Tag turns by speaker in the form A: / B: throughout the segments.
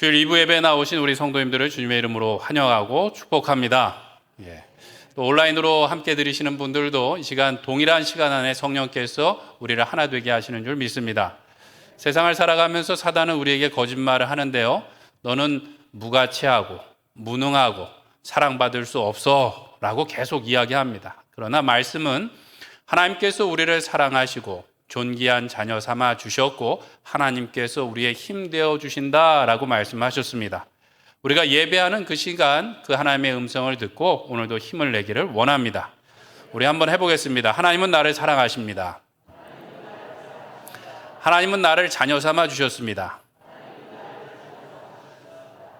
A: 주일 2부 예배에 나오신 우리 성도님들을 주님의 이름으로 환영하고 축복합니다. 또 온라인으로 함께 들으시는 분들도 이 시간 동일한 시간 안에 성령께서 우리를 하나 되게 하시는 줄 믿습니다. 세상을 살아가면서 사단은 우리에게 거짓말을 하는데요. 너는 무가치하고 무능하고 사랑받을 수 없어 라고 계속 이야기합니다. 그러나 말씀은 하나님께서 우리를 사랑하시고 존귀한 자녀 삼아 주셨고 하나님께서 우리의 힘 되어 주신다라고 말씀하셨습니다. 우리가 예배하는 그 시간 그 하나님의 음성을 듣고 오늘도 힘을 내기를 원합니다. 우리 한번 해보겠습니다. 하나님은 나를 사랑하십니다. 하나님은 나를 자녀 삼아 주셨습니다.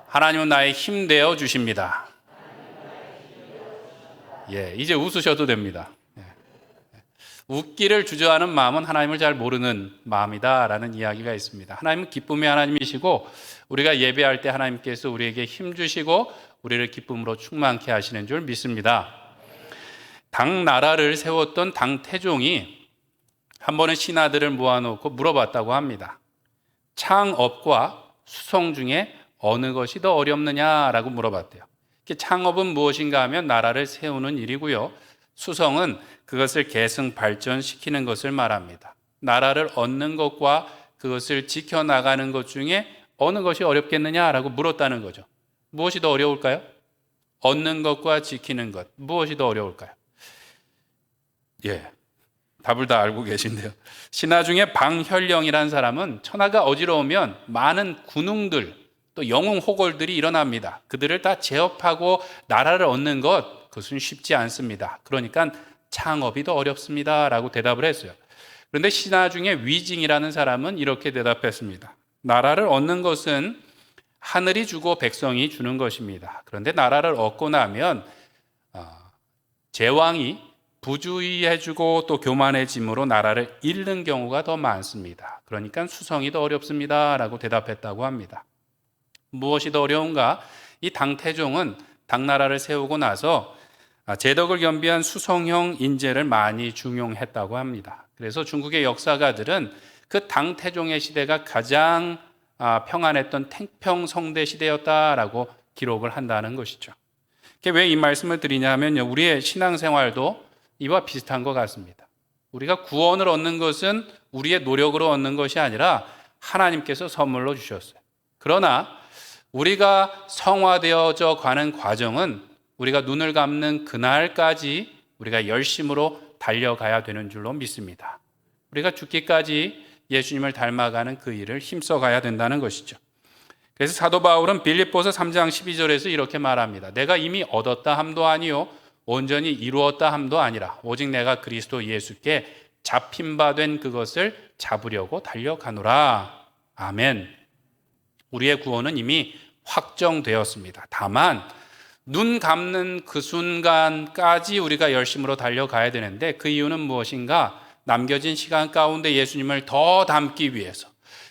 A: 하나님은 나의 힘 되어 주십니다. 이제 웃으셔도 됩니다. 웃기를 주저하는 마음은 하나님을 잘 모르는 마음이다라는 이야기가 있습니다. 하나님은 기쁨의 하나님이시고 우리가 예배할 때 하나님께서 우리에게 힘 주시고 우리를 기쁨으로 충만케 하시는 줄 믿습니다. 당나라를 세웠던 당태종이 한 번은 신하들을 모아놓고 물어봤다고 합니다. 창업과 수송 중에 어느 것이 더 어렵느냐라고 물어봤대요. 창업은 무엇인가 하면 나라를 세우는 일이고요. 수성은 그것을 계승 발전시키는 것을 말합니다. 나라를 얻는 것과 그것을 지켜나가는 것 중에 어느 것이 어렵겠느냐라고 물었다는 거죠. 무엇이 더 어려울까요? 얻는 것과 지키는 것, 무엇이 더 어려울까요? 답을 다 알고 계신데요. 신하 중에 방혈령이라는 사람은 천하가 어지러우면 많은 군웅들 또 영웅 호걸들이 일어납니다. 그들을 다 제압하고 나라를 얻는 것, 그것은 쉽지 않습니다. 그러니까 창업이 더 어렵습니다 라고 대답을 했어요. 그런데 신하 중에 위징이라는 사람은 이렇게 대답했습니다. 나라를 얻는 것은 하늘이 주고 백성이 주는 것입니다. 그런데 나라를 얻고 나면 제왕이 부주의해주고 또 교만해짐으로 나라를 잃는 경우가 더 많습니다. 그러니까 수성이 더 어렵습니다 라고 대답했다고 합니다. 무엇이 더 어려운가? 이 당태종은 당나라를 세우고 나서 제덕을 겸비한 수성형 인재를 많이 중용했다고 합니다. 그래서 중국의 역사가들은 그 당태종의 시대가 가장 평안했던 태평성대 시대였다라고 기록을 한다는 것이죠. 왜 이 말씀을 드리냐면요, 우리의 신앙생활도 이와 비슷한 것 같습니다. 우리가 구원을 얻는 것은 우리의 노력으로 얻는 것이 아니라 하나님께서 선물로 주셨어요. 그러나 우리가 성화되어져 가는 과정은 우리가 눈을 감는 그날까지 우리가 열심으로 달려가야 되는 줄로 믿습니다. 우리가 죽기까지 예수님을 닮아가는 그 일을 힘써가야 된다는 것이죠. 그래서 사도 바울은 빌립보서 3장 12절에서 이렇게 말합니다. 내가 이미 얻었다 함도 아니요 온전히 이루었다 함도 아니라 오직 내가 그리스도 예수께 잡힌 바 된 그것을 잡으려고 달려가노라. 아멘. 우리의 구원은 이미 확정되었습니다. 다만 눈 감는 그 순간까지 우리가 열심으로 달려가야 되는데 그 이유는 무엇인가? 남겨진 시간 가운데 예수님을 더 닮기 위해서,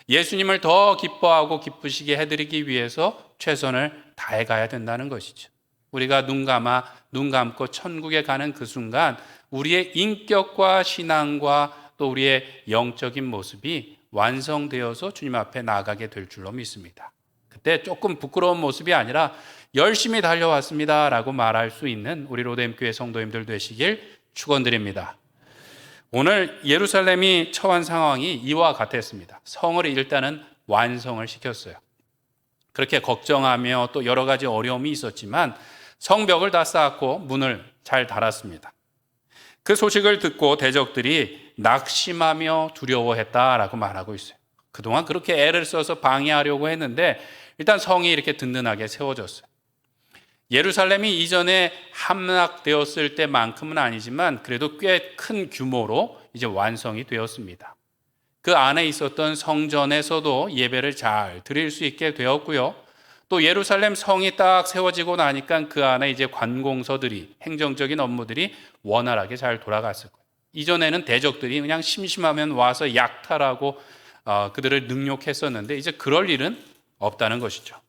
A: 예수님을 더 기뻐하고 기쁘시게 해드리기 위해서 최선을 다해가야 된다는 것이죠. 우리가 눈 감고 천국에 가는 그 순간 우리의 인격과 신앙과 또 우리의 영적인 모습이 완성되어서 주님 앞에 나아가게 될 줄로 믿습니다. 그때 조금 부끄러운 모습이 아니라 열심히 달려왔습니다 라고 말할 수 있는 우리 로뎀교회 성도님들 되시길 축원드립니다. 오늘 예루살렘이 처한 상황이 이와 같았습니다. 성을 일단은 완성을 시켰어요. 그렇게 걱정하며 또 여러 가지 어려움이 있었지만 성벽을 다 쌓았고 문을 잘 달았습니다. 그 소식을 듣고 대적들이 낙심하며 두려워했다라고 말하고 있어요. 그동안 그렇게 애를 써서 방해하려고 했는데 일단 성이 이렇게 든든하게 세워졌어요. 예루살렘이 이전에 함락되었을 때만큼은 아니지만 그래도 꽤 큰 규모로 이제 완성이 되었습니다. 그 안에 있었던 성전에서도 예배를 잘 드릴 수 있게 되었고요. 또 예루살렘 성이 딱 세워지고 나니까 그 안에 이제 관공서들이, 행정적인 업무들이 원활하게 잘 돌아갔을 거예요. 이전에는 대적들이 그냥 심심하면 와서 약탈하고 그들을 능욕했었는데 이제 그럴 일은 없다는 것이죠.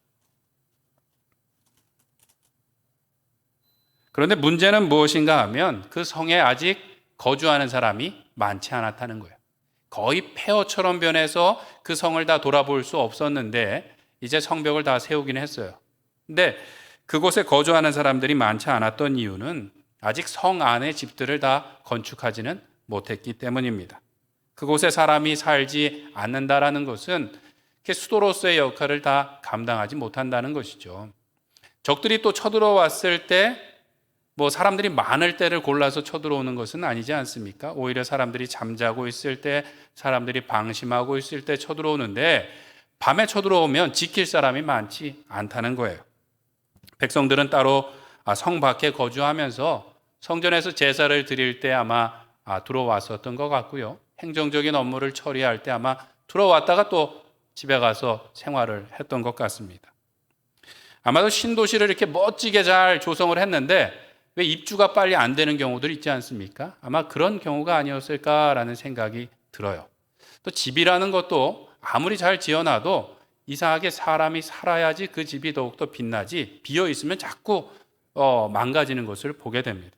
A: 그런데 문제는 무엇인가 하면 그 성에 아직 거주하는 사람이 많지 않았다는 거예요. 거의 폐허처럼 변해서 그 성을 다 돌아볼 수 없었는데 이제 성벽을 다 세우긴 했어요. 근데 그곳에 거주하는 사람들이 많지 않았던 이유는 아직 성 안의 집들을 다 건축하지는 못했기 때문입니다. 그곳에 사람이 살지 않는다라는 것은 수도로서의 역할을 다 감당하지 못한다는 것이죠. 적들이 또 쳐들어왔을 때 사람들이 많을 때를 골라서 쳐들어오는 것은 아니지 않습니까? 오히려 사람들이 잠자고 있을 때, 사람들이 방심하고 있을 때 쳐들어오는데 밤에 쳐들어오면 지킬 사람이 많지 않다는 거예요. 백성들은 따로 성 밖에 거주하면서 성전에서 제사를 드릴 때 아마 들어왔었던 것 같고요. 행정적인 업무를 처리할 때 아마 들어왔다가 또 집에 가서 생활을 했던 것 같습니다. 아마도 신도시를 이렇게 멋지게 잘 조성을 했는데 왜 입주가 빨리 안 되는 경우들이 있지 않습니까? 아마 그런 경우가 아니었을까라는 생각이 들어요. 또 집이라는 것도 아무리 잘 지어놔도 이상하게 사람이 살아야지 그 집이 더욱더 빛나지 비어 있으면 자꾸 망가지는 것을 보게 됩니다.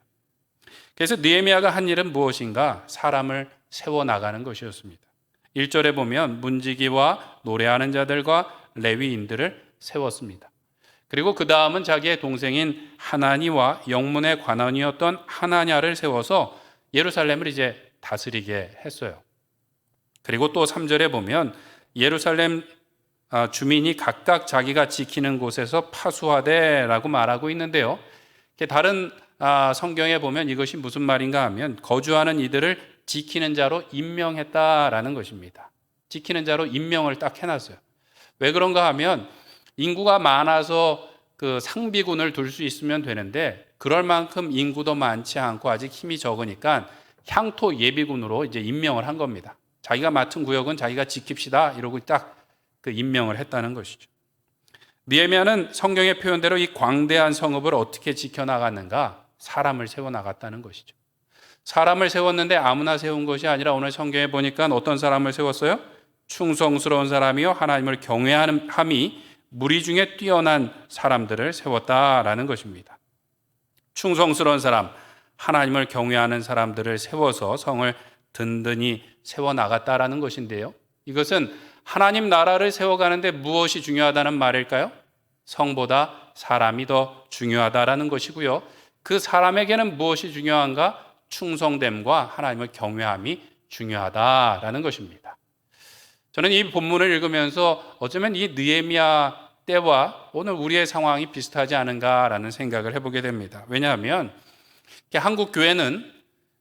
A: 그래서 느헤미야가 한 일은 무엇인가? 사람을 세워나가는 것이었습니다. 1절에 보면 문지기와 노래하는 자들과 레위인들을 세웠습니다. 그리고 그 다음은 자기의 동생인 하나니와 영문의 관원이었던 하나냐를 세워서 예루살렘을 이제 다스리게 했어요. 그리고 또 3절에 보면 예루살렘 주민이 각각 자기가 지키는 곳에서 파수하되라고 말하고 있는데요. 다른 성경에 보면 이것이 무슨 말인가 하면 거주하는 이들을 지키는 자로 임명했다라는 것입니다. 지키는 자로 임명을 딱 해놨어요. 왜 그런가 하면 인구가 많아서 그 상비군을 둘 수 있으면 되는데 그럴 만큼 인구도 많지 않고 아직 힘이 적으니까 향토 예비군으로 이제 임명을 한 겁니다. 자기가 맡은 구역은 자기가 지킵시다 이러고 딱 그 임명을 했다는 것이죠. 느헤미야는 성경의 표현대로 이 광대한 성읍을 어떻게 지켜나갔는가? 사람을 세워나갔다는 것이죠. 사람을 세웠는데 아무나 세운 것이 아니라 오늘 성경에 보니까 어떤 사람을 세웠어요? 충성스러운 사람이요 하나님을 경외하는 함이 무리 중에 뛰어난 사람들을 세웠다라는 것입니다. 충성스러운 사람, 하나님을 경외하는 사람들을 세워서 성을 든든히 세워나갔다라는 것인데요. 이것은 하나님 나라를 세워가는데 무엇이 중요하다는 말일까요? 성보다 사람이 더 중요하다라는 것이고요. 그 사람에게는 무엇이 중요한가? 충성됨과 하나님을 경외함이 중요하다라는 것입니다. 저는 이 본문을 읽으면서 어쩌면 이 느헤미야 때와 오늘 우리의 상황이 비슷하지 않은가라는 생각을 해보게 됩니다. 왜냐하면 한국 교회는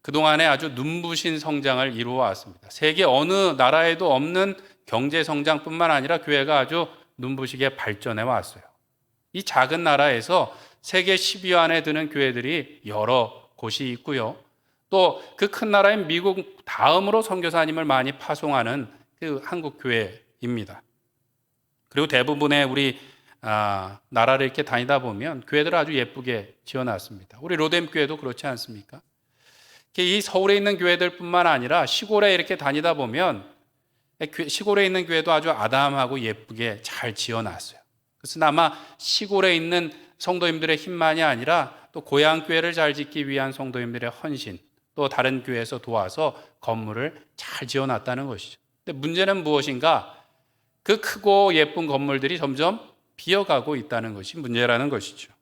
A: 그동안에 아주 눈부신 성장을 이루어 왔습니다. 세계 어느 나라에도 없는 경제 성장뿐만 아니라 교회가 아주 눈부시게 발전해 왔어요. 이 작은 나라에서 세계 10위 안에 드는 교회들이 여러 곳이 있고요. 또 그 큰 나라인 미국 다음으로 선교사님을 많이 파송하는 그 한국 교회입니다. 그리고 대부분의 우리 나라를 이렇게 다니다 보면 교회들을 아주 예쁘게 지어놨습니다. 우리 로뎀 교회도 그렇지 않습니까? 이 서울에 있는 교회들뿐만 아니라 시골에 이렇게 다니다 보면 시골에 있는 교회도 아주 아담하고 예쁘게 잘 지어놨어요. 그래서 아마 시골에 있는 성도님들의 힘만이 아니라 또 고향 교회를 잘 짓기 위한 성도님들의 헌신, 또 다른 교회에서 도와서 건물을 잘 지어놨다는 것이죠. 근데 문제는 무엇인가? 그 크고 예쁜 건물들이 점점 비어가고 있다는 것이 문제라는 것이죠.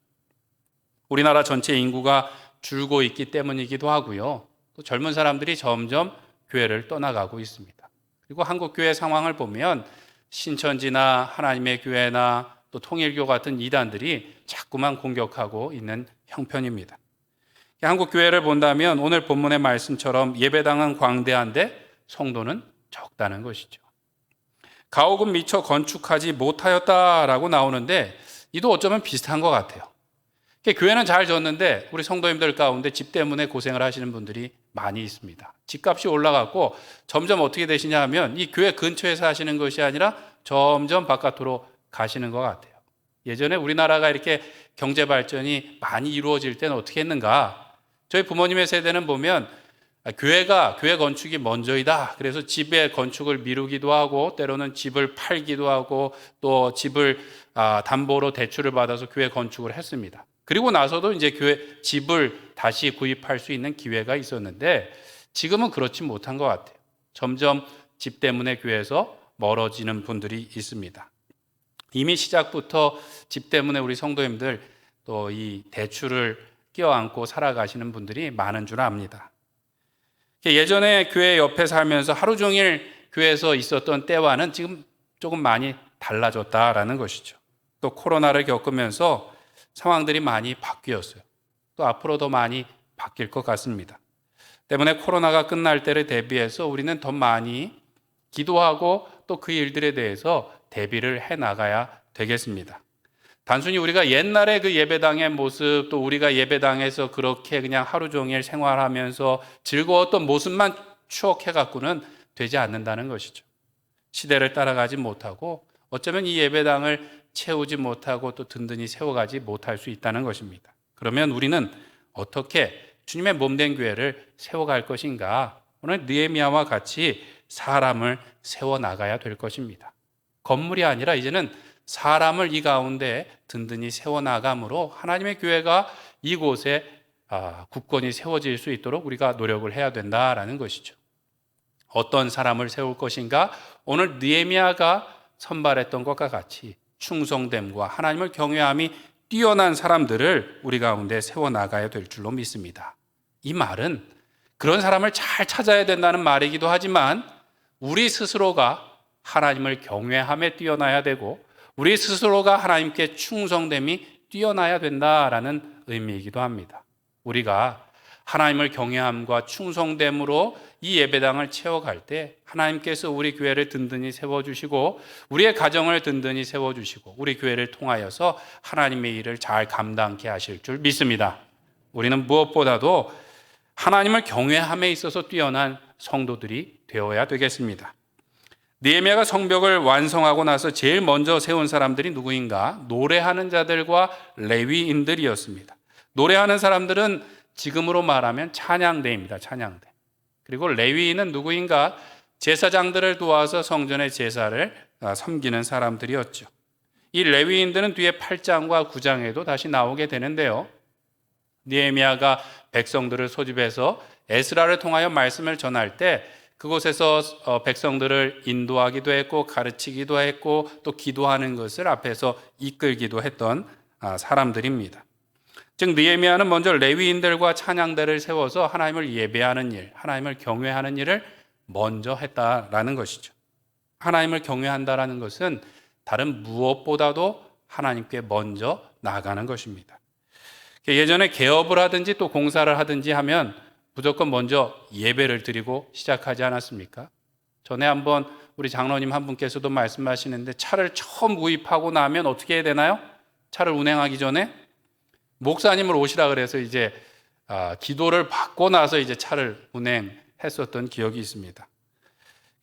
A: 우리나라 전체 인구가 줄고 있기 때문이기도 하고요. 또 젊은 사람들이 점점 교회를 떠나가고 있습니다. 그리고 한국 교회 상황을 보면 신천지나 하나님의 교회나 또 통일교 같은 이단들이 자꾸만 공격하고 있는 형편입니다. 한국 교회를 본다면 오늘 본문의 말씀처럼 예배당은 광대한데 성도는 적다는 것이죠. 가옥은 미처 건축하지 못하였다라고 나오는데 이도 어쩌면 비슷한 것 같아요. 교회는 잘 졌는데 우리 성도님들 가운데 집 때문에 고생을 하시는 분들이 많이 있습니다. 집값이 올라갔고 점점 어떻게 되시냐 하면 이 교회 근처에서 하시는 것이 아니라 점점 바깥으로 가시는 것 같아요. 예전에 우리나라가 이렇게 경제 발전이 많이 이루어질 때는 어떻게 했는가? 저희 부모님의 세대는 보면 교회 건축이 먼저이다. 그래서 집의 건축을 미루기도 하고 때로는 집을 팔기도 하고 또 집을 담보로 대출을 받아서 교회 건축을 했습니다. 그리고 나서도 이제 집을 다시 구입할 수 있는 기회가 있었는데 지금은 그렇지 못한 것 같아요. 점점 집 때문에 교회에서 멀어지는 분들이 있습니다. 이미 시작부터 집 때문에 우리 성도님들 또 이 대출을 껴안고 살아가시는 분들이 많은 줄 압니다. 예전에 교회 옆에 살면서 하루 종일 교회에서 있었던 때와는 지금 조금 많이 달라졌다라는 것이죠. 또 코로나를 겪으면서 상황들이 많이 바뀌었어요. 또 앞으로 더 많이 바뀔 것 같습니다. 때문에 코로나가 끝날 때를 대비해서 우리는 더 많이 기도하고 또 그 일들에 대해서 대비를 해 나가야 되겠습니다. 단순히 우리가 옛날에 그 예배당의 모습, 또 우리가 예배당에서 그렇게 그냥 하루 종일 생활하면서 즐거웠던 모습만 추억해 갖고는 되지 않는다는 것이죠. 시대를 따라가지 못하고 어쩌면 이 예배당을 채우지 못하고 또 든든히 세워가지 못할 수 있다는 것입니다. 그러면 우리는 어떻게 주님의 몸된 교회를 세워갈 것인가? 오늘 느헤미야와 같이 사람을 세워나가야 될 것입니다. 건물이 아니라 이제는 사람을 이 가운데 든든히 세워나감으로 하나님의 교회가 이곳에 굳건히 세워질 수 있도록 우리가 노력을 해야 된다라는 것이죠. 어떤 사람을 세울 것인가? 오늘 느헤미야가 선발했던 것과 같이 충성됨과 하나님을 경외함이 뛰어난 사람들을 우리 가운데 세워나가야 될 줄로 믿습니다. 이 말은 그런 사람을 잘 찾아야 된다는 말이기도 하지만 우리 스스로가 하나님을 경외함에 뛰어나야 되고 우리 스스로가 하나님께 충성됨이 뛰어나야 된다라는 의미이기도 합니다. 우리가 하나님을 경외함과 충성됨으로 이 예배당을 채워갈 때 하나님께서 우리 교회를 든든히 세워주시고 우리의 가정을 든든히 세워주시고 우리 교회를 통하여서 하나님의 일을 잘 감당케 하실 줄 믿습니다. 우리는 무엇보다도 하나님을 경외함에 있어서 뛰어난 성도들이 되어야 되겠습니다. 느헤미야가 성벽을 완성하고 나서 제일 먼저 세운 사람들이 누구인가? 노래하는 자들과 레위인들이었습니다. 노래하는 사람들은 지금으로 말하면 찬양대입니다. 찬양대. 그리고 레위인은 누구인가? 제사장들을 도와서 성전의 제사를 섬기는 사람들이었죠. 이 레위인들은 뒤에 8장과 9장에도 다시 나오게 되는데요. 느헤미야가 백성들을 소집해서 에스라를 통하여 말씀을 전할 때 그곳에서 백성들을 인도하기도 했고 가르치기도 했고 또 기도하는 것을 앞에서 이끌기도 했던 사람들입니다. 즉 느헤미야는 먼저 레위인들과 찬양대를 세워서 하나님을 예배하는 일, 하나님을 경외하는 일을 먼저 했다라는 것이죠. 하나님을 경외한다라는 것은 다른 무엇보다도 하나님께 먼저 나아가는 것입니다. 예전에 개업을 하든지 또 공사를 하든지 하면 무조건 먼저 예배를 드리고 시작하지 않았습니까? 전에 한번 우리 장로님 한 분께서도 말씀하시는데 차를 처음 구입하고 나면 어떻게 해야 되나요? 차를 운행하기 전에 목사님을 오시라 그래서 이제 기도를 받고 나서 이제 차를 운행했었던 기억이 있습니다.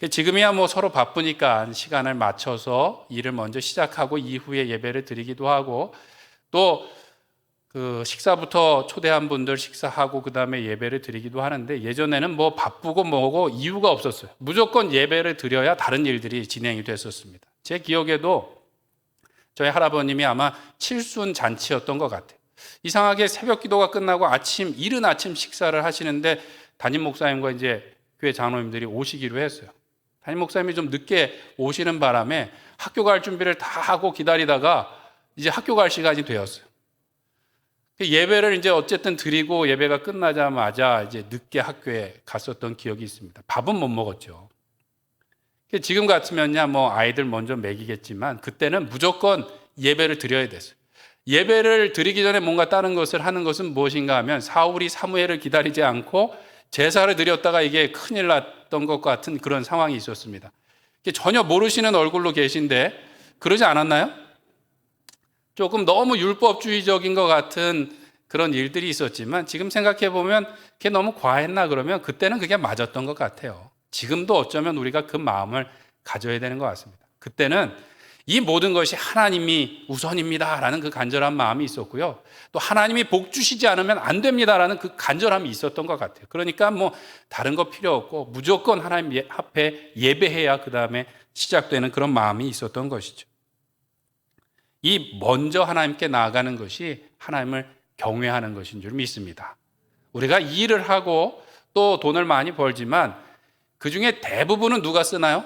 A: 지금이야 뭐 서로 바쁘니까 시간을 맞춰서 일을 먼저 시작하고 이후에 예배를 드리기도 하고 또 그 식사부터 초대한 분들 식사하고 그 다음에 예배를 드리기도 하는데 예전에는 뭐 바쁘고 뭐고 이유가 없었어요. 무조건 예배를 드려야 다른 일들이 진행이 됐었습니다. 제 기억에도 저희 할아버님이 아마 칠순 잔치였던 것 같아요. 이상하게 새벽 기도가 끝나고 이른 아침 식사를 하시는데 담임 목사님과 이제 교회 장로님들이 오시기로 했어요. 담임 목사님이 좀 늦게 오시는 바람에 학교 갈 준비를 다 하고 기다리다가 이제 학교 갈 시간이 되었어요. 예배를 이제 어쨌든 드리고 예배가 끝나자마자 이제 늦게 학교에 갔었던 기억이 있습니다. 밥은 못 먹었죠. 지금 같으면야 뭐 아이들 먼저 먹이겠지만 그때는 무조건 예배를 드려야 됐어요. 예배를 드리기 전에 뭔가 다른 것을 하는 것은 무엇인가 하면 사울이 사무엘을 기다리지 않고 제사를 드렸다가 이게 큰일 났던 것 같은 그런 상황이 있었습니다. 전혀 모르시는 얼굴로 계신데 그러지 않았나요? 조금 너무 율법주의적인 것 같은 그런 일들이 있었지만 지금 생각해 보면 그게 너무 과했나 그러면 그때는 그게 맞았던 것 같아요. 지금도 어쩌면 우리가 그 마음을 가져야 되는 것 같습니다. 그때는 이 모든 것이 하나님이 우선입니다라는 그 간절한 마음이 있었고요. 또 하나님이 복 주시지 않으면 안 됩니다라는 그 간절함이 있었던 것 같아요. 그러니까 뭐 다른 거 필요 없고 무조건 하나님 앞에 예배해야 그 다음에 시작되는 그런 마음이 있었던 것이죠. 이 먼저 하나님께 나아가는 것이 하나님을 경외하는 것인 줄 믿습니다. 우리가 일을 하고 또 돈을 많이 벌지만 그 중에 대부분은 누가 쓰나요?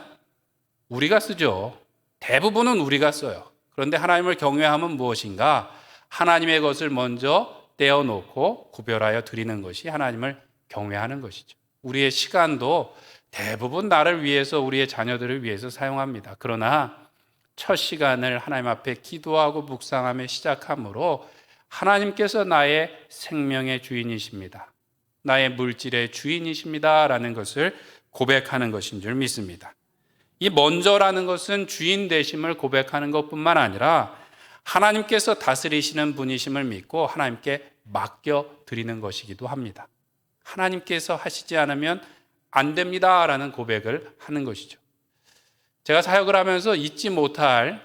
A: 우리가 쓰죠. 대부분은 우리가 써요. 그런데 하나님을 경외함은 무엇인가? 하나님의 것을 먼저 떼어놓고 구별하여 드리는 것이 하나님을 경외하는 것이죠. 우리의 시간도 대부분 나를 위해서, 우리의 자녀들을 위해서 사용합니다. 그러나 첫 시간을 하나님 앞에 기도하고 묵상하며 시작함으로 하나님께서 나의 생명의 주인이십니다. 나의 물질의 주인이십니다. 라는 것을 고백하는 것인 줄 믿습니다. 이 먼저라는 것은 주인 되심을 고백하는 것뿐만 아니라 하나님께서 다스리시는 분이심을 믿고 하나님께 맡겨드리는 것이기도 합니다. 하나님께서 하시지 않으면 안 됩니다. 라는 고백을 하는 것이죠. 제가 사역을 하면서 잊지 못할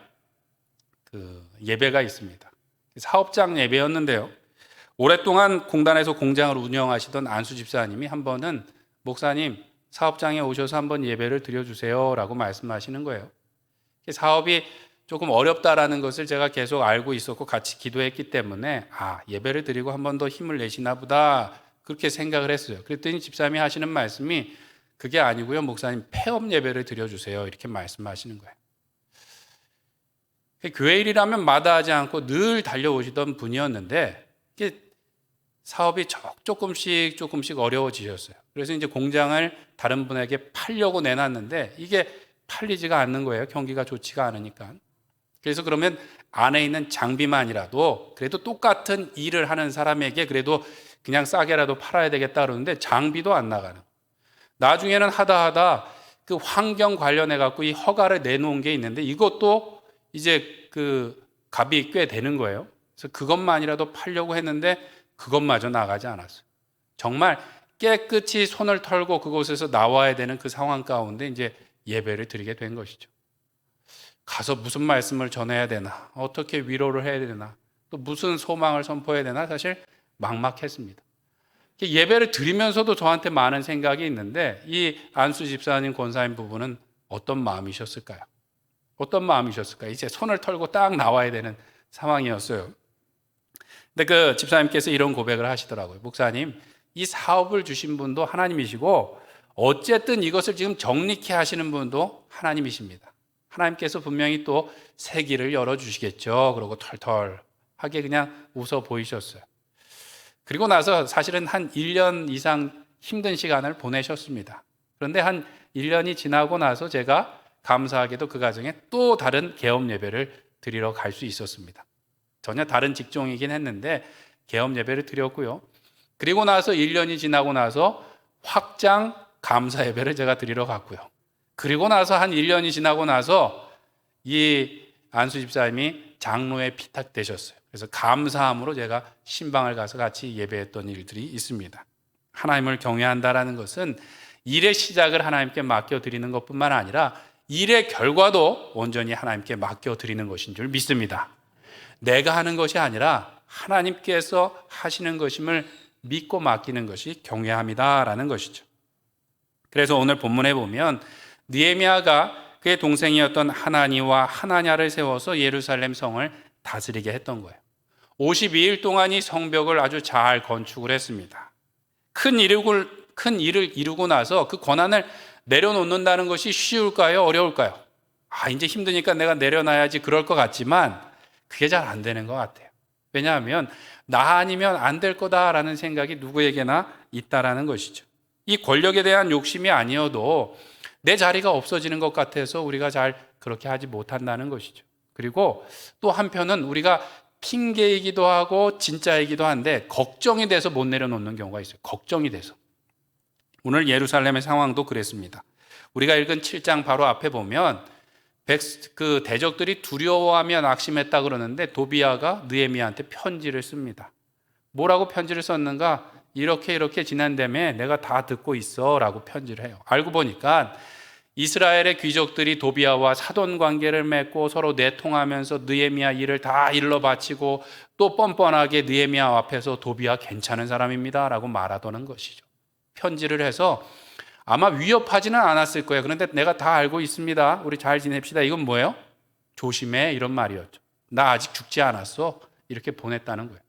A: 예배가 있습니다. 사업장 예배였는데요. 오랫동안 공단에서 공장을 운영하시던 안수 집사님이 한 번은 목사님, 사업장에 오셔서 한번 예배를 드려주세요 라고 말씀하시는 거예요. 사업이 조금 어렵다라는 것을 제가 계속 알고 있었고 같이 기도했기 때문에 예배를 드리고 한 번 더 힘을 내시나 보다 그렇게 생각을 했어요. 그랬더니 집사님이 하시는 말씀이 그게 아니고요, 목사님 폐업 예배를 드려주세요 이렇게 말씀하시는 거예요. 교회 일이라면 마다하지 않고 늘 달려오시던 분이었는데 이게 사업이 조금씩 어려워지셨어요. 그래서 이제 공장을 다른 분에게 팔려고 내놨는데 이게 팔리지가 않는 거예요. 경기가 좋지가 않으니까. 그래서 그러면 안에 있는 장비만이라도 그래도 똑같은 일을 하는 사람에게 그래도 그냥 싸게라도 팔아야 되겠다 그러는데 장비도 안 나가는. 나중에는 하다 그 환경 관련해 갖고 이 허가를 내놓은 게 있는데 이것도 이제 그 값이 꽤 되는 거예요. 그래서 그것만이라도 팔려고 했는데 그것마저 나가지 않았어요. 정말 깨끗이 손을 털고 그곳에서 나와야 되는 그 상황 가운데 이제 예배를 드리게 된 것이죠. 가서 무슨 말씀을 전해야 되나, 어떻게 위로를 해야 되나, 또 무슨 소망을 선포해야 되나 사실 막막했습니다. 예배를 드리면서도 저한테 많은 생각이 있는데 이 안수 집사님, 권사님 부부는 어떤 마음이셨을까요? 어떤 마음이셨을까요? 이제 손을 털고 딱 나와야 되는 상황이었어요. 근데 그 집사님께서 이런 고백을 하시더라고요. 목사님, 이 사업을 주신 분도 하나님이시고 어쨌든 이것을 지금 정리케 하시는 분도 하나님이십니다. 하나님께서 분명히 또 새 길을 열어주시겠죠. 그러고 털털하게 그냥 웃어 보이셨어요. 그리고 나서 사실은 한 1년 이상 힘든 시간을 보내셨습니다. 그런데 한 1년이 지나고 나서 제가 감사하게도 그 가정에 또 다른 개업 예배를 드리러 갈 수 있었습니다. 전혀 다른 직종이긴 했는데 개업 예배를 드렸고요. 그리고 나서 1년이 지나고 나서 확장 감사 예배를 제가 드리러 갔고요. 그리고 나서 한 1년이 지나고 나서 이 안수 집사님이 장로에 피탁되셨어요. 그래서 감사함으로 제가 신방을 가서 같이 예배했던 일들이 있습니다. 하나님을 경외한다라는 것은 일의 시작을 하나님께 맡겨드리는 것뿐만 아니라 일의 결과도 온전히 하나님께 맡겨드리는 것인 줄 믿습니다. 내가 하는 것이 아니라 하나님께서 하시는 것임을 믿고 맡기는 것이 경외함이다라는 것이죠. 그래서 오늘 본문에 보면 느헤미야가 그의 동생이었던 하나니와 하나냐를 세워서 예루살렘 성을 다스리게 했던 거예요. 52일 동안 이 성벽을 아주 잘 건축을 했습니다. 큰 일을 이루고 나서 그 권한을 내려놓는다는 것이 쉬울까요? 어려울까요? 이제 힘드니까 내가 내려놔야지 그럴 것 같지만 그게 잘 안 되는 것 같아요. 왜냐하면 나 아니면 안 될 거다라는 생각이 누구에게나 있다라는 것이죠. 이 권력에 대한 욕심이 아니어도 내 자리가 없어지는 것 같아서 우리가 잘 그렇게 하지 못한다는 것이죠. 그리고 또 한편은 우리가 핑계이기도 하고 진짜이기도 한데 걱정이 돼서 못 내려놓는 경우가 있어요. 걱정이 돼서. 오늘 예루살렘의 상황도 그랬습니다. 우리가 읽은 7장 바로 앞에 보면 그 대적들이 두려워하며 낙심했다 그러는데 도비야가 느헤미야한테 편지를 씁니다. 뭐라고 편지를 썼는가? 이렇게 지난다며 내가 다 듣고 있어 라고 편지를 해요. 알고 보니까 이스라엘의 귀족들이 도비야와 사돈 관계를 맺고 서로 내통하면서 느헤미야 일을 다 일러 바치고 또 뻔뻔하게 느헤미야 앞에서 도비야 괜찮은 사람입니다 라고 말하더는 것이죠. 편지를 해서 아마 위협하지는 않았을 거예요. 그런데 내가 다 알고 있습니다. 우리 잘 지냅시다. 이건 뭐예요? 조심해 이런 말이었죠. 나 아직 죽지 않았어. 이렇게 보냈다는 거예요.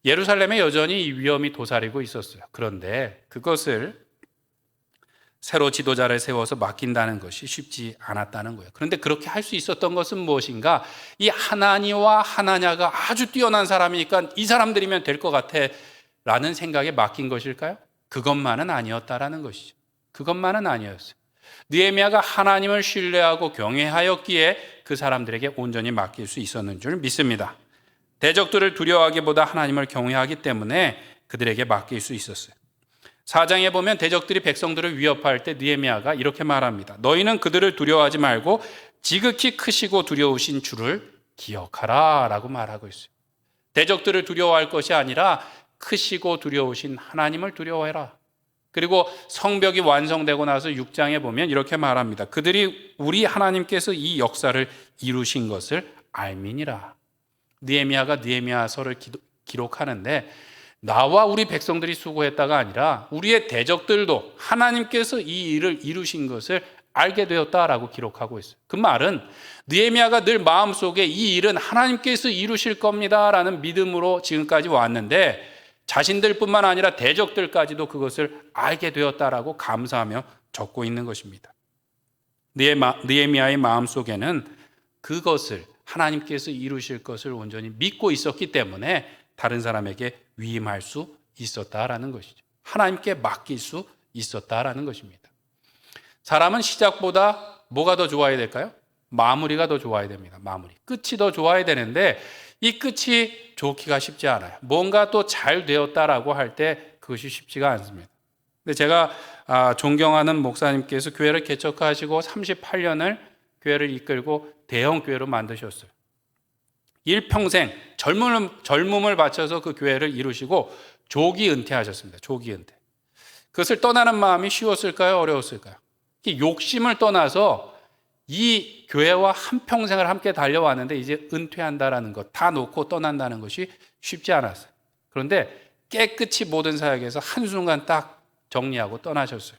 A: 예루살렘에 여전히 이 위험이 도사리고 있었어요. 그런데 그것을 새로 지도자를 세워서 맡긴다는 것이 쉽지 않았다는 거예요. 그런데 그렇게 할 수 있었던 것은 무엇인가? 이 하나니와 하나냐가 아주 뛰어난 사람이니까 이 사람들이면 될 것 같아 라는 생각에 맡긴 것일까요? 그것만은 아니었다라는 것이죠. 그것만은 아니었어요. 느헤미야가 하나님을 신뢰하고 경외하였기에 그 사람들에게 온전히 맡길 수 있었는 줄 믿습니다. 대적들을 두려워하기보다 하나님을 경외하기 때문에 그들에게 맡길 수 있었어요. 4장에 보면 대적들이 백성들을 위협할 때 느헤미야가 이렇게 말합니다. 너희는 그들을 두려워하지 말고 지극히 크시고 두려우신 주를 기억하라 라고 말하고 있어요. 대적들을 두려워할 것이 아니라 크시고 두려우신 하나님을 두려워해라. 그리고 성벽이 완성되고 나서 6장에 보면 이렇게 말합니다. 그들이 우리 하나님께서 이 역사를 이루신 것을 알미니라. 느헤미야가 느헤미야서를 기록하는데 나와 우리 백성들이 수고했다가 아니라 우리의 대적들도 하나님께서 이 일을 이루신 것을 알게 되었다라고 기록하고 있어요. 그 말은 느헤미야가 늘 마음속에 이 일은 하나님께서 이루실 겁니다라는 믿음으로 지금까지 왔는데 자신들뿐만 아니라 대적들까지도 그것을 알게 되었다라고 감사하며 적고 있는 것입니다. 느헤미야의 마음속에는 그것을 하나님께서 이루실 것을 온전히 믿고 있었기 때문에 다른 사람에게 위임할 수 있었다라는 것이죠. 하나님께 맡길 수 있었다라는 것입니다. 사람은 시작보다 뭐가 더 좋아야 될까요? 마무리가 더 좋아야 됩니다. 마무리. 끝이 더 좋아야 되는데 이 끝이 좋기가 쉽지 않아요. 뭔가 또 잘 되었다라고 할 때 그것이 쉽지가 않습니다. 근데 제가 존경하는 목사님께서 교회를 개척하시고 38년을 교회를 이끌고 대형 교회로 만드셨어요. 일평생 젊음을 바쳐서 그 교회를 이루시고 조기 은퇴하셨습니다. 조기 은퇴. 그것을 떠나는 마음이 쉬웠을까요? 어려웠을까요? 욕심을 떠나서 이 교회와 한평생을 함께 달려왔는데 이제 은퇴한다라는 것, 다 놓고 떠난다는 것이 쉽지 않았어요. 그런데 깨끗이 모든 사역에서 한순간 딱 정리하고 떠나셨어요.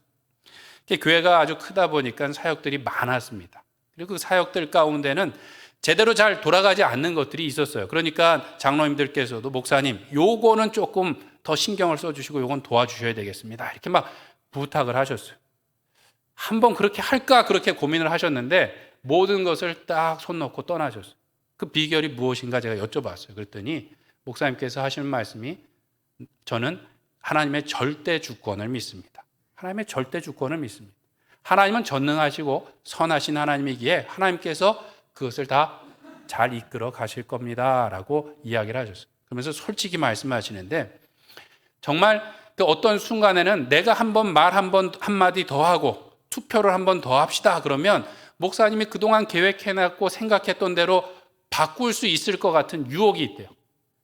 A: 교회가 아주 크다 보니까 사역들이 많았습니다. 그리고 그 사역들 가운데는 제대로 잘 돌아가지 않는 것들이 있었어요. 그러니까 장로님들께서도 목사님, 요거는 조금 더 신경을 써주시고 요건 도와주셔야 되겠습니다. 이렇게 막 부탁을 하셨어요. 한번 그렇게 할까 그렇게 고민을 하셨는데 모든 것을 딱 손 놓고 떠나셨어요. 그 비결이 무엇인가 제가 여쭤봤어요. 그랬더니 목사님께서 하시는 말씀이 저는 하나님의 절대 주권을 믿습니다. 하나님의 절대 주권을 믿습니다. 하나님은 전능하시고 선하신 하나님이기에 하나님께서 그것을 다 잘 이끌어 가실 겁니다 라고 이야기를 하셨어요. 그러면서 솔직히 말씀하시는데 정말 그 어떤 순간에는 내가 말 한마디 더 하고 투표를 한 번 더 합시다 그러면 목사님이 그동안 계획해놨고 생각했던 대로 바꿀 수 있을 것 같은 유혹이 있대요.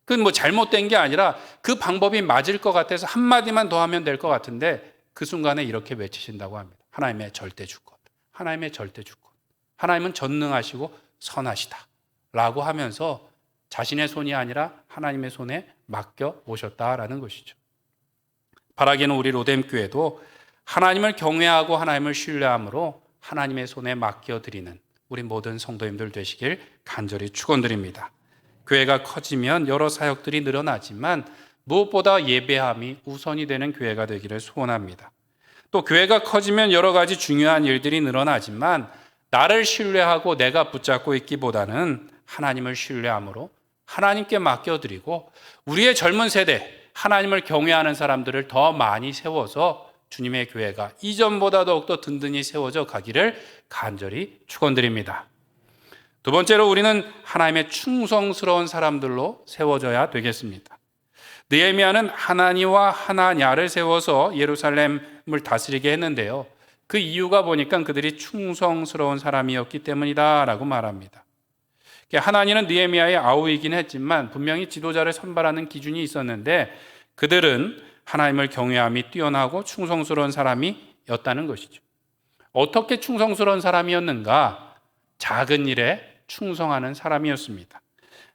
A: 그건 뭐 잘못된 게 아니라 그 방법이 맞을 것 같아서 한마디만 더 하면 될 것 같은데 그 순간에 이렇게 외치신다고 합니다. 하나님의 절대 주권. 하나님의 절대 주권. 하나님은 전능하시고 선하시다 라고 하면서 자신의 손이 아니라 하나님의 손에 맡겨 오셨다라는 것이죠. 바라기는 우리 로뎀교회도 하나님을 경외하고 하나님을 신뢰함으로 하나님의 손에 맡겨드리는 우리 모든 성도님들 되시길 간절히 축원드립니다. 교회가 커지면 여러 사역들이 늘어나지만 무엇보다 예배함이 우선이 되는 교회가 되기를 소원합니다. 또 교회가 커지면 여러 가지 중요한 일들이 늘어나지만 나를 신뢰하고 내가 붙잡고 있기보다는 하나님을 신뢰함으로 하나님께 맡겨드리고 우리의 젊은 세대 하나님을 경외하는 사람들을 더 많이 세워서 주님의 교회가 이전보다 더욱더 든든히 세워져 가기를 간절히 축원드립니다. 두 번째로 우리는 하나님의 충성스러운 사람들로 세워져야 되겠습니다. 느헤미야는 하나니와 하나냐를 세워서 예루살렘을 다스리게 했는데요. 그 이유가 보니까 그들이 충성스러운 사람이었기 때문이다라고 말합니다. 하나니는 느헤미야의 아우이긴 했지만 분명히 지도자를 선발하는 기준이 있었는데 그들은 하나님을 경외함이 뛰어나고 충성스러운 사람이었다는 것이죠. 어떻게 충성스러운 사람이었는가? 작은 일에 충성하는 사람이었습니다.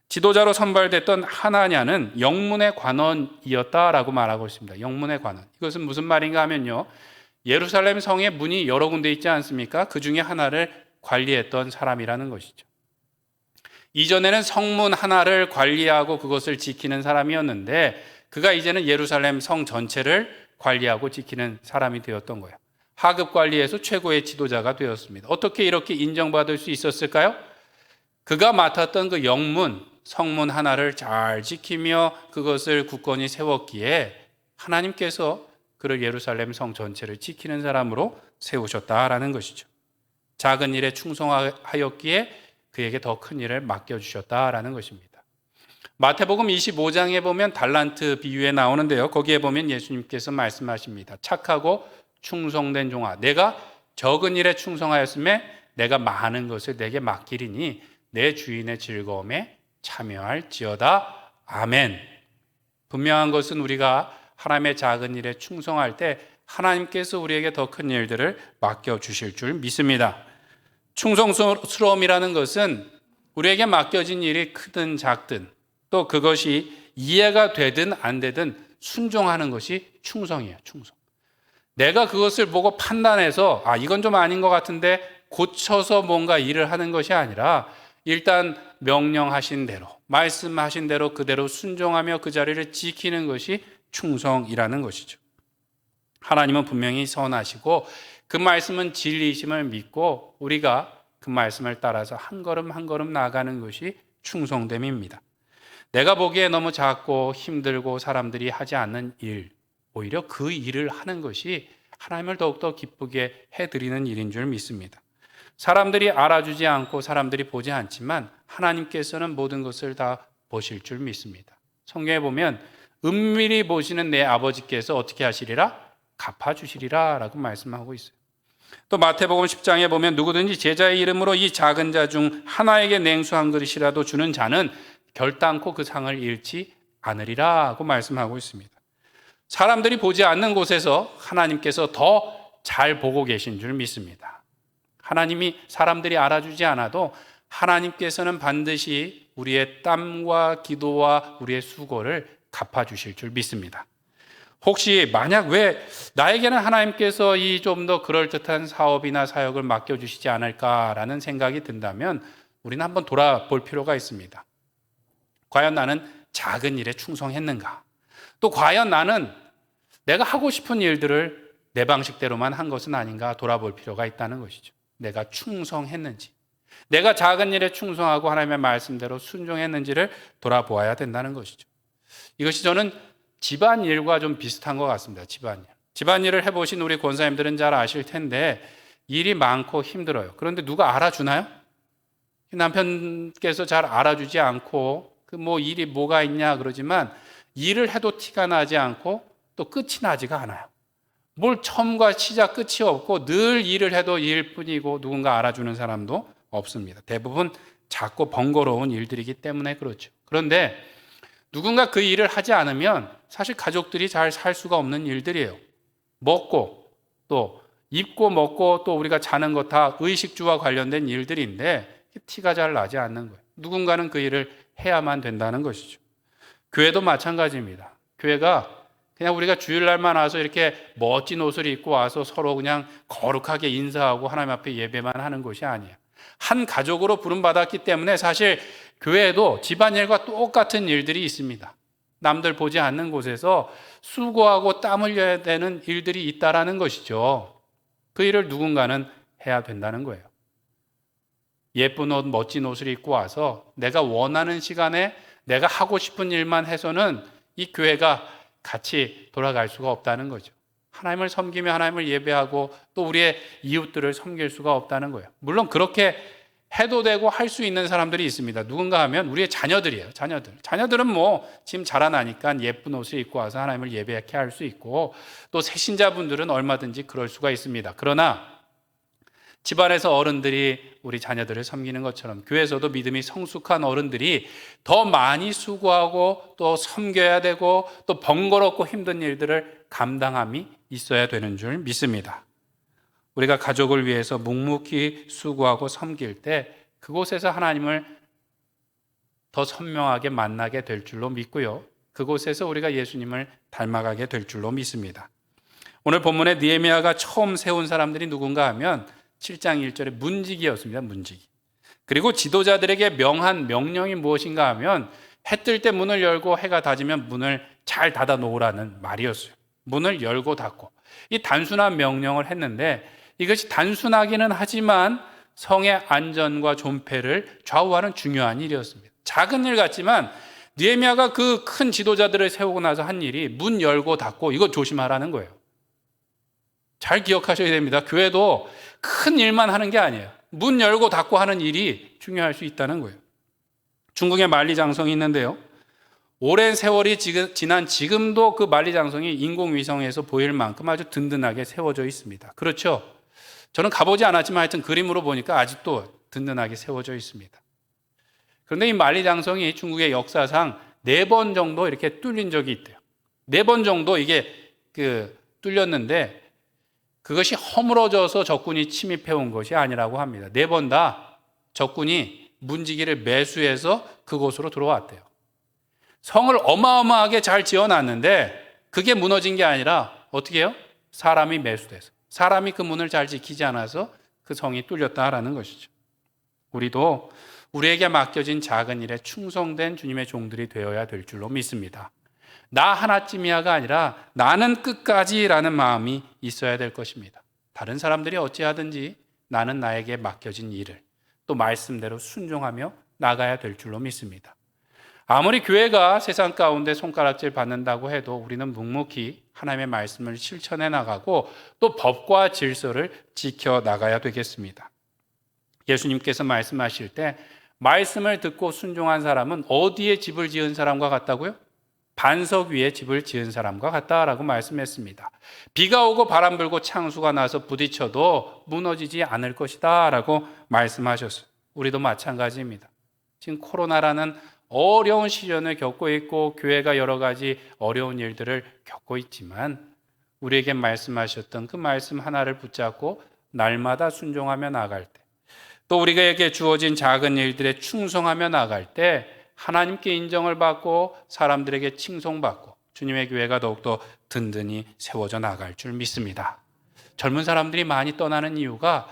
A: 지도자로 선발됐던 하나냐는 영문의 관원이었다라고 말하고 있습니다. 영문의 관원. 이것은 무슨 말인가 하면요. 예루살렘 성에 문이 여러 군데 있지 않습니까? 그 중에 하나를 관리했던 사람이라는 것이죠. 이전에는 성문 하나를 관리하고 그것을 지키는 사람이었는데 그가 이제는 예루살렘 성 전체를 관리하고 지키는 사람이 되었던 거예요. 하급 관리에서 최고의 지도자가 되었습니다. 어떻게 이렇게 인정받을 수 있었을까요? 그가 맡았던 그 영문, 성문 하나를 잘 지키며 그것을 굳건히 세웠기에 하나님께서 그를 예루살렘 성 전체를 지키는 사람으로 세우셨다라는 것이죠. 작은 일에 충성하였기에 그에게 더 큰 일을 맡겨주셨다라는 것입니다. 마태복음 25장에 보면 달란트 비유에 나오는데요. 거기에 보면 예수님께서 말씀하십니다. 착하고 충성된 종아, 내가 적은 일에 충성하였음에 내가 많은 것을 내게 맡기리니 내 주인의 즐거움에 참여할지어다. 아멘. 분명한 것은 우리가 하나님의 작은 일에 충성할 때 하나님께서 우리에게 더 큰 일들을 맡겨주실 줄 믿습니다. 충성스러움이라는 것은 우리에게 맡겨진 일이 크든 작든 또 그것이 이해가 되든 안 되든 순종하는 것이 충성이에요. 충성. 내가 그것을 보고 판단해서 이건 좀 아닌 것 같은데 고쳐서 뭔가 일을 하는 것이 아니라 일단 명령하신 대로, 말씀하신 대로 그대로 순종하며 그 자리를 지키는 것이 충성이라는 것이죠. 하나님은 분명히 선하시고 그 말씀은 진리이심을 믿고 우리가 그 말씀을 따라서 한 걸음 한 걸음 나아가는 것이 충성됨입니다. 내가 보기에 너무 작고 힘들고 사람들이 하지 않는 일, 오히려 그 일을 하는 것이 하나님을 더욱더 기쁘게 해드리는 일인 줄 믿습니다. 사람들이 알아주지 않고 사람들이 보지 않지만 하나님께서는 모든 것을 다 보실 줄 믿습니다. 성경에 보면 은밀히 보시는 내 아버지께서 어떻게 하시리라? 갚아주시리라 라고 말씀하고 있어요. 또 마태복음 10장에 보면 누구든지 제자의 이름으로 이 작은 자 중 하나에게 냉수 한 그릇이라도 주는 자는 결단코 그 상을 잃지 않으리라 고 말씀하고 있습니다. 사람들이 보지 않는 곳에서 하나님께서 더 잘 보고 계신 줄 믿습니다. 하나님이 사람들이 알아주지 않아도 하나님께서는 반드시 우리의 땀과 기도와 우리의 수고를 갚아주실 줄 믿습니다. 혹시 만약 왜 나에게는 하나님께서 이 좀 더 그럴듯한 사업이나 사역을 맡겨주시지 않을까라는 생각이 든다면 우리는 한번 돌아볼 필요가 있습니다. 과연 나는 작은 일에 충성했는가? 또 과연 나는 내가 하고 싶은 일들을 내 방식대로만 한 것은 아닌가 돌아볼 필요가 있다는 것이죠. 내가 충성했는지, 내가 작은 일에 충성하고 하나님의 말씀대로 순종했는지를 돌아보아야 된다는 것이죠. 이것이 저는 집안일과 좀 비슷한 것 같습니다. 집안일을 해보신 우리 권사님들은 잘 아실 텐데 일이 많고 힘들어요. 그런데 누가 알아주나요? 남편께서 잘 알아주지 않고 일이 뭐가 있냐 그러지만 일을 해도 티가 나지 않고 또 끝이 나지가 않아요. 뭘 처음과 시작 끝이 없고 늘 일을 해도 일뿐이고 누군가 알아주는 사람도 없습니다. 대부분 작고 번거로운 일들이기 때문에 그렇죠. 그런데 누군가 그 일을 하지 않으면 사실 가족들이 잘 살 수가 없는 일들이에요. 먹고 또 입고 먹고 또 우리가 자는 것 다 의식주와 관련된 일들인데 티가 잘 나지 않는 거예요. 누군가는 그 일을 해야만 된다는 것이죠. 교회도 마찬가지입니다. 교회가 그냥 우리가 주일날만 와서 이렇게 멋진 옷을 입고 와서 서로 그냥 거룩하게 인사하고 하나님 앞에 예배만 하는 것이 아니에요. 한 가족으로 부름받았기 때문에 사실 교회에도 집안일과 똑같은 일들이 있습니다. 남들 보지 않는 곳에서 수고하고 땀 흘려야 되는 일들이 있다라는 것이죠. 그 일을 누군가는 해야 된다는 거예요. 예쁜 옷, 멋진 옷을 입고 와서 내가 원하는 시간에 내가 하고 싶은 일만 해서는 이 교회가 같이 돌아갈 수가 없다는 거죠. 하나님을 섬기며 하나님을 예배하고 또 우리의 이웃들을 섬길 수가 없다는 거예요. 물론 그렇게 해도 되고 할 수 있는 사람들이 있습니다. 누군가 하면 우리의 자녀들이에요. 자녀들은 지금 자라나니까 예쁜 옷을 입고 와서 하나님을 예배하게 할 수 있고 또 새신자분들은 얼마든지 그럴 수가 있습니다. 그러나 집안에서 어른들이 우리 자녀들을 섬기는 것처럼 교회에서도 믿음이 성숙한 어른들이 더 많이 수고하고 또 섬겨야 되고 또 번거롭고 힘든 일들을 감당함이 있어야 되는 줄 믿습니다. 우리가 가족을 위해서 묵묵히 수고하고 섬길 때 그곳에서 하나님을 더 선명하게 만나게 될 줄로 믿고요. 그곳에서 우리가 예수님을 닮아가게 될 줄로 믿습니다. 오늘 본문에 느헤미야가 처음 세운 사람들이 누군가 하면 7장 1절에 문지기였습니다. 문지기. 그리고 지도자들에게 명한 명령이 무엇인가 하면 해 뜰 때 문을 열고 해가 닫으면 문을 잘 닫아 놓으라는 말이었어요. 문을 열고 닫고 이 단순한 명령을 했는데 이것이 단순하기는 하지만 성의 안전과 존폐를 좌우하는 중요한 일이었습니다. 작은 일 같지만 느헤미야가 그 큰 지도자들을 세우고 나서 한 일이 문 열고 닫고 이거 조심하라는 거예요. 잘 기억하셔야 됩니다. 교회도 큰 일만 하는 게 아니에요. 문 열고 닫고 하는 일이 중요할 수 있다는 거예요. 중국에 만리장성이 있는데요. 오랜 세월이 지난 지금도 그 만리장성이 인공위성에서 보일 만큼 아주 든든하게 세워져 있습니다. 그렇죠? 저는 가보지 않았지만 하여튼 그림으로 보니까 아직도 든든하게 세워져 있습니다. 그런데 이 만리장성이 중국의 역사상 4번 정도 이렇게 뚫린 적이 있대요. 4번 정도 이게 뚫렸는데 그것이 허물어져서 적군이 침입해 온 것이 아니라고 합니다. 4번 다 적군이 문지기를 매수해서 그곳으로 들어왔대요. 성을 어마어마하게 잘 지어놨는데 그게 무너진 게 아니라 어떻게 해요? 사람이 매수돼서 사람이 그 문을 잘 지키지 않아서 그 성이 뚫렸다라는 것이죠. 우리도 우리에게 맡겨진 작은 일에 충성된 주님의 종들이 되어야 될 줄로 믿습니다. 나 하나쯤이야가 아니라 나는 끝까지라는 마음이 있어야 될 것입니다. 다른 사람들이 어찌하든지 나는 나에게 맡겨진 일을 또 말씀대로 순종하며 나가야 될 줄로 믿습니다. 아무리 교회가 세상 가운데 손가락질 받는다고 해도 우리는 묵묵히 하나님의 말씀을 실천해 나가고 또 법과 질서를 지켜 나가야 되겠습니다. 예수님께서 말씀하실 때 말씀을 듣고 순종한 사람은 어디에 집을 지은 사람과 같다고요? 반석 위에 집을 지은 사람과 같다라고 말씀했습니다. 비가 오고 바람 불고 창수가 나서 부딪혀도 무너지지 않을 것이다 라고 말씀하셨어요. 우리도 마찬가지입니다. 지금 코로나라는 어려운 시련을 겪고 있고 교회가 여러 가지 어려운 일들을 겪고 있지만 우리에게 말씀하셨던 그 말씀 하나를 붙잡고 날마다 순종하며 나갈 때 또 우리에게 주어진 작은 일들에 충성하며 나갈 때 하나님께 인정을 받고 사람들에게 칭송받고 주님의 교회가 더욱더 든든히 세워져 나갈 줄 믿습니다. 젊은 사람들이 많이 떠나는 이유가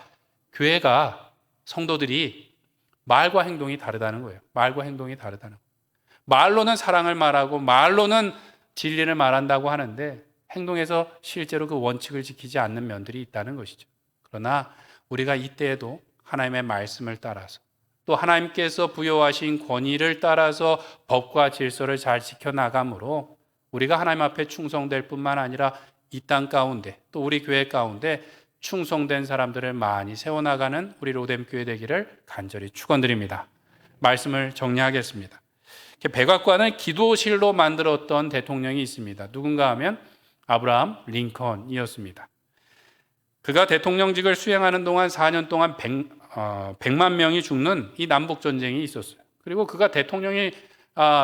A: 교회가 성도들이 말과 행동이 다르다는 거예요. 말과 행동이 다르다는 거예요. 말로는 사랑을 말하고 말로는 진리를 말한다고 하는데 행동에서 실제로 그 원칙을 지키지 않는 면들이 있다는 것이죠. 그러나 우리가 이때에도 하나님의 말씀을 따라서 또 하나님께서 부여하신 권위를 따라서 법과 질서를 잘 지켜나가므로 우리가 하나님 앞에 충성될 뿐만 아니라 이 땅 가운데 또 우리 교회 가운데 충성된 사람들을 많이 세워나가는 우리 로뎀교회 되기를 간절히 축원드립니다. 말씀을 정리하겠습니다. 백악관을 기도실로 만들었던 대통령이 있습니다. 누군가 하면 아브라함 링컨이었습니다. 그가 대통령직을 수행하는 동안 4년 동안 100만 명이 죽는 이 남북전쟁이 있었어요. 그리고 그가 대통령이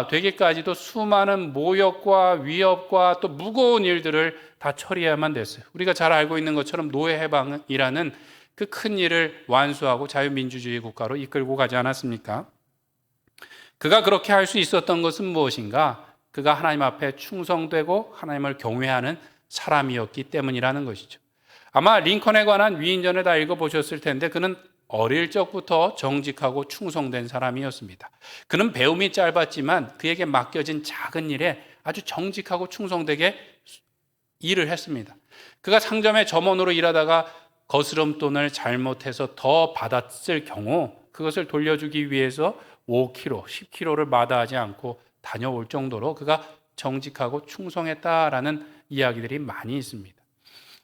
A: 되기까지도 수많은 모욕과 위협과 또 무거운 일들을 다 처리해야만 됐어요. 우리가 잘 알고 있는 것처럼 노예해방이라는 그 큰 일을 완수하고 자유민주주의 국가로 이끌고 가지 않았습니까? 그가 그렇게 할 수 있었던 것은 무엇인가? 그가 하나님 앞에 충성되고 하나님을 경외하는 사람이었기 때문이라는 것이죠. 아마 링컨에 관한 위인전을 다 읽어보셨을 텐데 그는 어릴 적부터 정직하고 충성된 사람이었습니다. 그는 배움이 짧았지만 그에게 맡겨진 작은 일에 아주 정직하고 충성되게 일을 했습니다. 그가 상점의 점원으로 일하다가 거스름돈을 잘못해서 더 받았을 경우 그것을 돌려주기 위해서 5km, 10km를 마다하지 않고 다녀올 정도로 그가 정직하고 충성했다라는 이야기들이 많이 있습니다.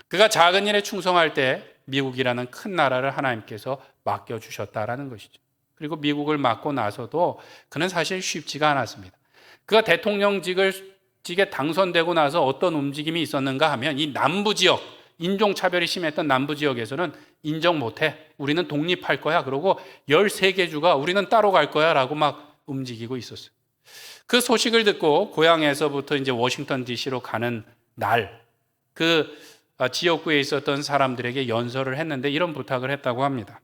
A: 그가 작은 일에 충성할 때 미국이라는 큰 나라를 하나님께서 맡겨주셨다라는 것이죠. 그리고 미국을 맡고 나서도 그는 사실 쉽지가 않았습니다. 그가 대통령직에 당선되고 나서 어떤 움직임이 있었는가 하면 이 남부지역, 인종차별이 심했던 남부지역에서는 인정 못해. 우리는 독립할 거야. 그러고 13개 주가 우리는 따로 갈 거야. 라고 막 움직이고 있었어요. 그 소식을 듣고 고향에서부터 이제 워싱턴 DC로 가는 날, 그 지역구에 있었던 사람들에게 연설을 했는데 이런 부탁을 했다고 합니다.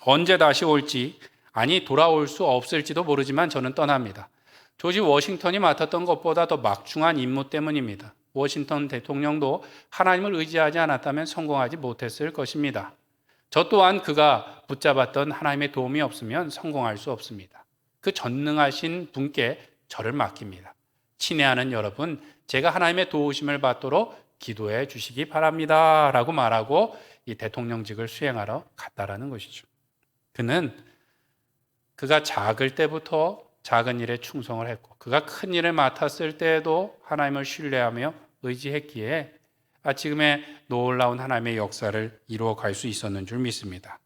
A: 언제 다시 올지, 아니 돌아올 수 없을지도 모르지만 저는 떠납니다. 조지 워싱턴이 맡았던 것보다 더 막중한 임무 때문입니다. 워싱턴 대통령도 하나님을 의지하지 않았다면 성공하지 못했을 것입니다. 저 또한 그가 붙잡았던 하나님의 도움이 없으면 성공할 수 없습니다. 그 전능하신 분께 저를 맡깁니다. 친애하는 여러분, 제가 하나님의 도우심을 받도록 기도해 주시기 바랍니다 라고 말하고 이 대통령직을 수행하러 갔다라는 것이죠. 그가 작을 때부터 작은 일에 충성을 했고 그가 큰 일을 맡았을 때에도 하나님을 신뢰하며 의지했기에 지금의 놀라운 하나님의 역사를 이루어 갈 수 있었는 줄 믿습니다.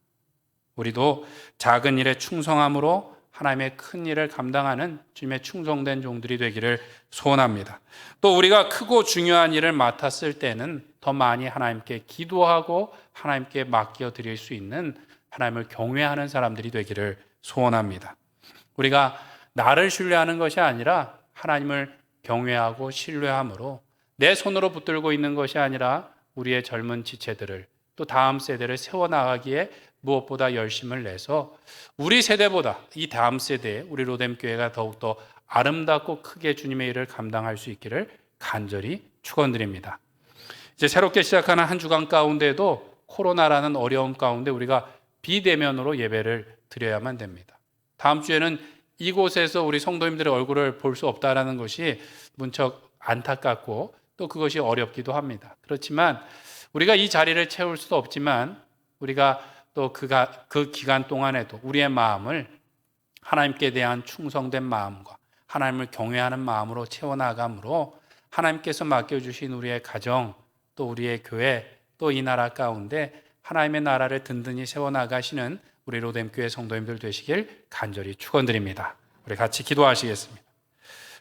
A: 우리도 작은 일에 충성함으로 하나님의 큰 일을 감당하는 주님의 충성된 종들이 되기를 소원합니다. 또 우리가 크고 중요한 일을 맡았을 때는 더 많이 하나님께 기도하고 하나님께 맡겨드릴 수 있는 하나님을 경외하는 사람들이 되기를 소원합니다. 우리가 나를 신뢰하는 것이 아니라 하나님을 경외하고 신뢰함으로 내 손으로 붙들고 있는 것이 아니라 우리의 젊은 지체들을 또 다음 세대를 세워나가기에 무엇보다 열심을 내서 우리 세대보다 이 다음 세대에 우리 로뎀교회가 더욱더 아름답고 크게 주님의 일을 감당할 수 있기를 간절히 축원드립니다. 이제 새롭게 시작하는 한 주간 가운데도 코로나라는 어려움 가운데 우리가 비대면으로 예배를 드려야만 됩니다. 다음 주에는 이곳에서 우리 성도님들의 얼굴을 볼 수 없다라는 것이 문척 안타깝고 또 그것이 어렵기도 합니다. 그렇지만 우리가 이 자리를 채울 수도 없지만 우리가 또 그 기간 동안에도 우리의 마음을 하나님께 대한 충성된 마음과 하나님을 경외하는 마음으로 채워나감으로 하나님께서 맡겨주신 우리의 가정 또 우리의 교회 또 이 나라 가운데 하나님의 나라를 든든히 세워나가시는 우리 로뎀교회 성도님들 되시길 간절히 축원드립니다. 우리 같이 기도하시겠습니다.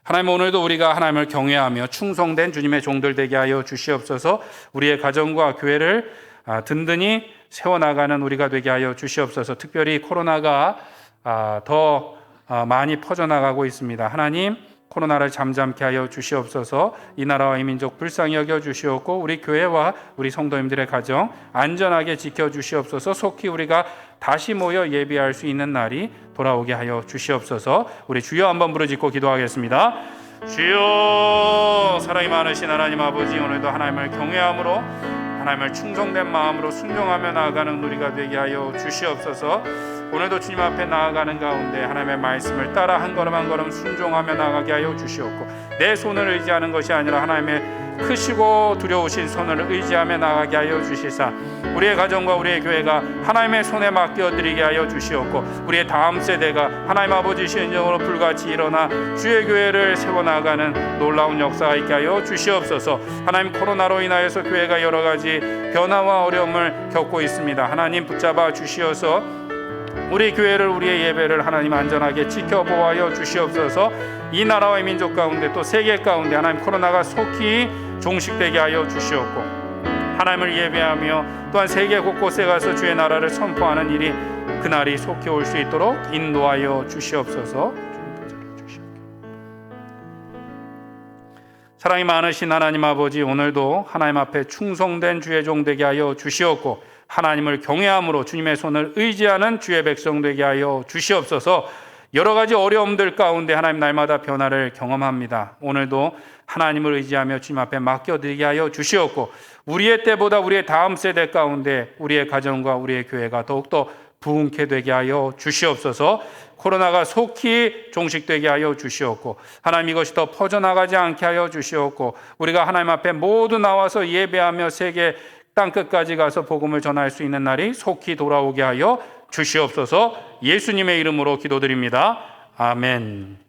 A: 하나님, 오늘도 우리가 하나님을 경외하며 충성된 주님의 종들 되게 하여 주시옵소서. 우리의 가정과 교회를 든든히 세워나가는 우리가 되게 하여 주시옵소서. 특별히 코로나가 더 많이 퍼져나가고 있습니다. 하나님, 코로나를 잠잠케 하여 주시옵소서. 이 나라와 이 민족 불쌍히 여겨 주시옵고 우리 교회와 우리 성도님들의 가정 안전하게 지켜 주시옵소서. 속히 우리가 다시 모여 예배할 수 있는 날이 돌아오게 하여 주시옵소서. 우리 주여 한번 부르짖고 기도하겠습니다. 주여, 사랑이 많으신 하나님 아버지, 오늘도 하나님을 경외함으로 하나님을 충성된 마음으로 순종하며 나아가는 우리가 되게 하여 주시옵소서. 오늘도 주님 앞에 나아가는 가운데 하나님의 말씀을 따라 한 걸음 한 걸음 순종하며 나아가게 하여 주시옵고 내 손을 의지하는 것이 아니라 하나님의 크시고 두려우신 손을 의지하며 나아가게 하여 주시사 우리의 가정과 우리의 교회가 하나님의 손에 맡겨드리게 하여 주시옵고 우리의 다음 세대가 하나님 아버지의 인정으로 불같이 일어나 주의 교회를 세워나가는 놀라운 역사가 있게 하여 주시옵소서. 하나님, 코로나로 인하여서 교회가 여러 가지 변화와 어려움을 겪고 있습니다. 하나님, 붙잡아 주시어서 우리 교회를, 우리의 예배를 하나님 안전하게 지켜보아여 주시옵소서. 이 나라와 이 민족 가운데 또 세계 가운데 하나님 코로나가 속히 종식되게 하여 주시옵고 하나님을 예배하며 또한 세계 곳곳에 가서 주의 나라를 선포하는 일이 그날이 속히 올 수 있도록 인도하여 주시옵소서. 사랑이 많으신 하나님 아버지, 오늘도 하나님 앞에 충성된 주의 종 되게 하여 주시옵고 하나님을 경외함으로 주님의 손을 의지하는 주의 백성 되게 하여 주시옵소서. 여러 가지 어려움들 가운데 하나님 날마다 변화를 경험합니다. 오늘도 하나님을 의지하며 주님 앞에 맡겨드리게 하여 주시옵고 우리의 때보다 우리의 다음 세대 가운데 우리의 가정과 우리의 교회가 더욱더 부흥케 되게 하여 주시옵소서. 코로나가 속히 종식되게 하여 주시옵고 하나님, 이것이 더 퍼져나가지 않게 하여 주시옵고 우리가 하나님 앞에 모두 나와서 예배하며 세계 땅끝까지 가서 복음을 전할 수 있는 날이 속히 돌아오게 하여 주시옵소서. 예수님의 이름으로 기도드립니다. 아멘.